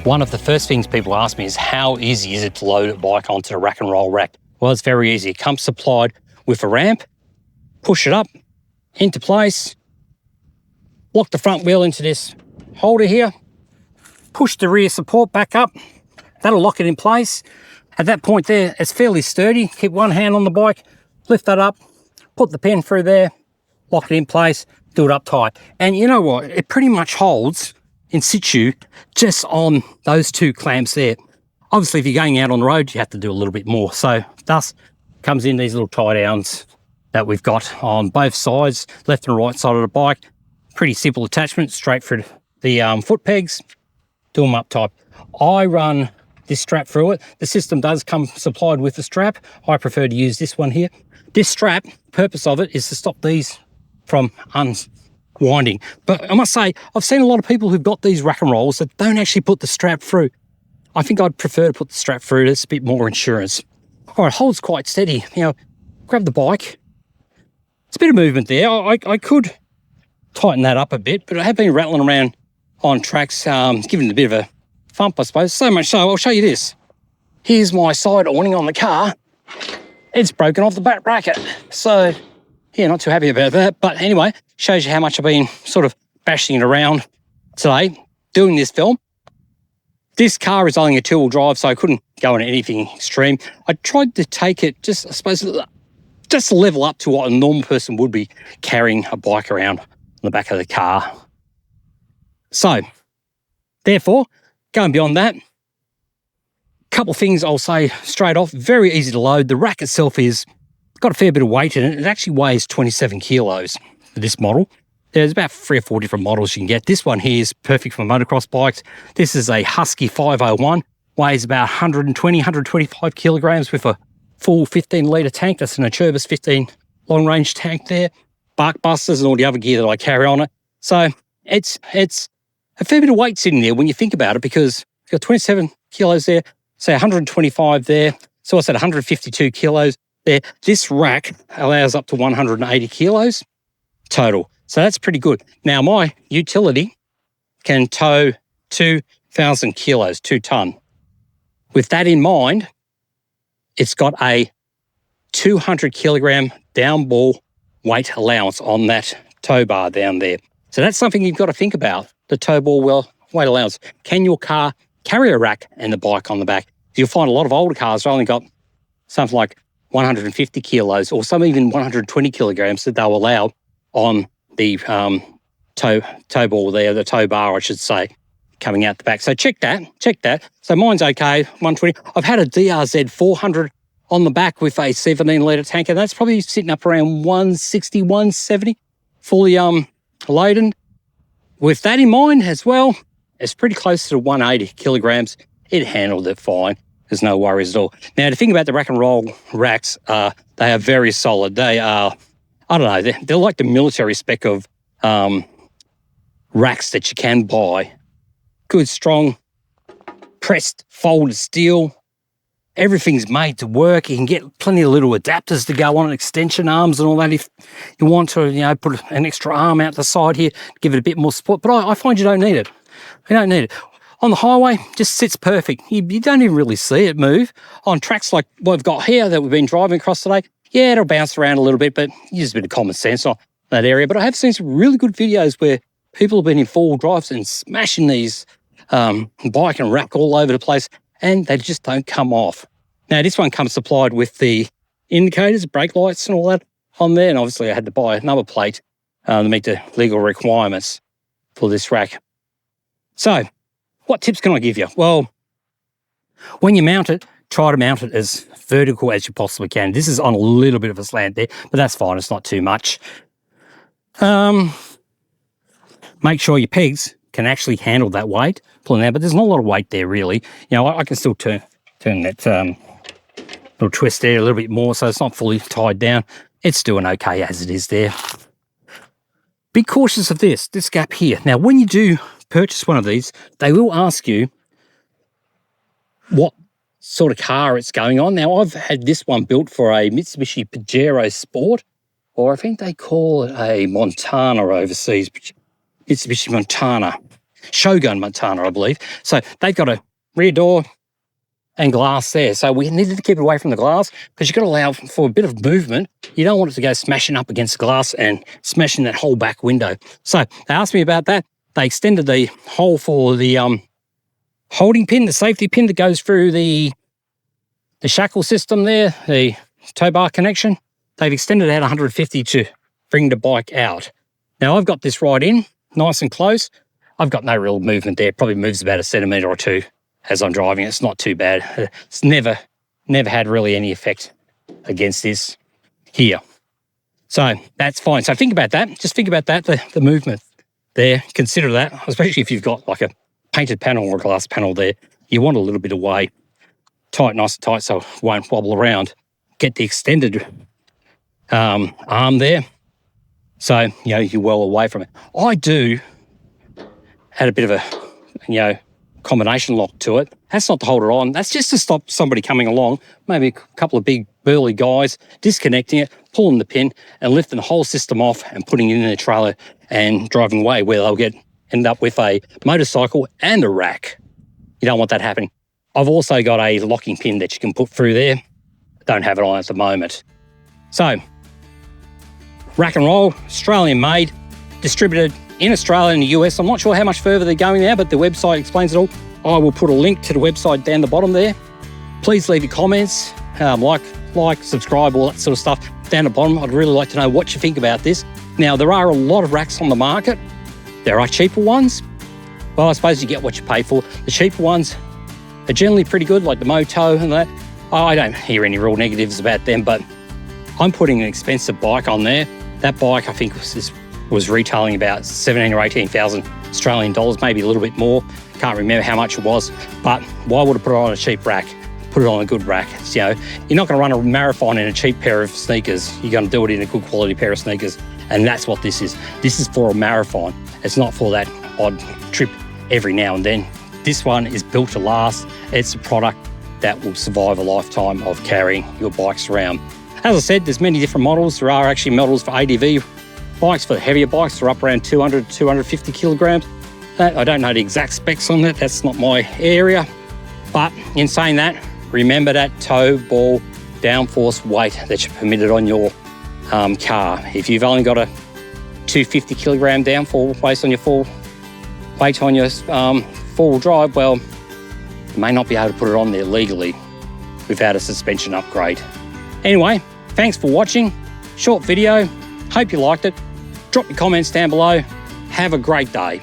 One of the first things people ask me is how easy is it to load a bike onto a rack and roll rack? Well, it's very easy. It comes supplied with a ramp, push it up into place, lock the front wheel into this holder here, push the rear support back up. That'll lock it in place. At that point there, it's fairly sturdy. Keep one hand on the bike, lift that up, put the pin through there, lock it in place, do it up tight. And you know what? It pretty much holds in situ just on those two clamps there. Obviously, if you're going out on the road, you have to do a little bit more. So thus comes in these little tie downs that we've got on both sides, left and right side of the bike. Pretty simple attachment, straight through the foot pegs. Do them up tight. I run this strap through it. The system does come supplied with a strap. I prefer to use this one here. This strap, purpose of it is to stop these from unwinding. But I must say, I've seen a lot of people who've got these rack and rolls that don't actually put the strap through. I think I'd prefer to put the strap through. It's a bit more insurance. All right, holds quite steady. You know, grab the bike. It's a bit of movement there. I could tighten that up a bit, but I have been rattling around on tracks, giving it a bit of a thump, I suppose. So much so, I'll show you this. Here's my side awning on the car. It's broken off the back bracket. So, yeah, not too happy about that. But anyway, shows you how much I've been sort of bashing it around today, doing this film. This car is only a two-wheel drive, so I couldn't go into anything extreme. I tried to take it just, I suppose, just to level up to what a normal person would be carrying a bike around on the back of the car. So, therefore, going beyond that, couple of things I'll say straight off. Very easy to load. The rack itself is got a fair bit of weight in it. It actually weighs 27 kilos for this model. There's about 3 or 4 different models you can get. This one here is perfect for motocross bikes. This is a Husky 501, weighs about 120, 125 kilograms with a full 15-litre tank. That's an Acerbis 15 long-range tank there. Bark busters and all the other gear that I carry on it. So it's a fair bit of weight sitting there when you think about it, because you've got 27 kilos there, say 125 there. So I said 152 kilos there. This rack allows up to 180 kilos total. So that's pretty good. Now, my utility can tow 2,000 kilos, 2 ton. With that in mind, it's got a 200 kilogram down ball weight allowance on that tow bar down there. So that's something you've got to think about, the tow ball weight allowance. Can your car carry a rack and the bike on the back? You'll find a lot of older cars have only got something like 150 kilos or some even 120 kilograms that they'll allow on the tow ball there, the tow bar, I should say, coming out the back. So check that. So mine's okay, 120. I've had a DRZ 400 on the back with a 17-litre tank, and that's probably sitting up around 160, 170, fully loaded. With that in mind as well, it's pretty close to 180 kilograms. It handled it fine. There's no worries at all. Now, the thing about the rack and roll racks, they are very solid. They are, I don't know, they're like the military spec of racks that you can buy. Good, strong, pressed, folded steel. Everything's made to work. You can get plenty of little adapters to go on, extension arms and all that if you want to, you know, put an extra arm out the side here, give it a bit more support. But I find you don't need it. You don't need it. On the highway, just sits perfect. You don't even really see it move. On tracks like what we've got here that we've been driving across today, yeah, it'll bounce around a little bit, but use a bit of common sense on that area. But I have seen some really good videos where people have been in four-wheel drives and smashing these bike and rack all over the place, and they just don't come off. Now, this one comes supplied with the indicators, brake lights and all that on there, and obviously I had to buy another plate to meet the legal requirements for this rack. So, what tips can I give you? Well, when you mount it, try to mount it as vertical as you possibly can. This is on a little bit of a slant there, but that's fine. It's not too much. Make sure your pegs can actually handle that weight, pulling out, but there's not a lot of weight there really. You know, I can still turn that little twist there a little bit more so it's not fully tied down. It's doing okay as it is there. Be cautious of this gap here. Now, when you do purchase one of these, they will ask you what sort of car it's going on. Now, I've had this one built for a Mitsubishi Pajero Sport, or I think they call it a Montana overseas, Mitsubishi Montana. Shogun Montana, I believe. So they've got a rear door and glass there. So we needed to keep it away from the glass because you've got to allow for a bit of movement. You don't want it to go smashing up against the glass and smashing that whole back window. So they asked me about that. They extended the hole for the holding pin, the safety pin that goes through the shackle system there, the tow bar connection. They've extended out 150 to bring the bike out. Now I've got this right in, nice and close. I've got no real movement there. It probably moves about a centimetre or two as I'm driving. It's not too bad. It's never had really any effect against this here. So that's fine. So think about that. Just think about that, the movement there. Consider that, especially if you've got like a painted panel or a glass panel there. You want a little bit of weight. Tight, nice and tight so it won't wobble around. Get the extended arm there. So, you're well away from it. I do had a bit of a, combination lock to it. That's not to hold it on. That's just to stop somebody coming along, maybe a couple of big burly guys, disconnecting it, pulling the pin and lifting the whole system off and putting it in their trailer and driving away where they'll end up with a motorcycle and a rack. You don't want that happening. I've also got a locking pin that you can put through there. Don't have it on at the moment. So, Rack and Roll, Australian made, distributed in Australia and the US. I'm not sure how much further they're going now, but the website explains it all. I will put a link to the website down the bottom there. Please leave your comments, like, subscribe, all that sort of stuff down the bottom. I'd really like to know what you think about this. Now, there are a lot of racks on the market. There are cheaper ones. Well, I suppose you get what you pay for. The cheaper ones are generally pretty good, like the Moto and that. I don't hear any real negatives about them, but I'm putting an expensive bike on there. That bike, I think, was retailing about 17 or 18,000 Australian dollars, maybe a little bit more. Can't remember how much it was, but why would I put it on a cheap rack? Put it on a good rack. You're not going to run a marathon in a cheap pair of sneakers. You're going to do it in a good quality pair of sneakers, and that's what this is. This is for a marathon. It's not for that odd trip every now and then. This one is built to last. It's a product that will survive a lifetime of carrying your bikes around. As I said, there's many different models. There are actually models for ADV bikes, for the heavier bikes. They're up around 200, 250 kilograms. I don't know the exact specs on that. That's not my area. But in saying that, remember that tow ball downforce weight that you're permitted on your car. If you've only got a 250 kilogram downforce based on your full weight on your four-wheel drive, well, you may not be able to put it on there legally without a suspension upgrade. Anyway, thanks for watching. Short video. Hope you liked it. Drop your comments down below. Have a great day.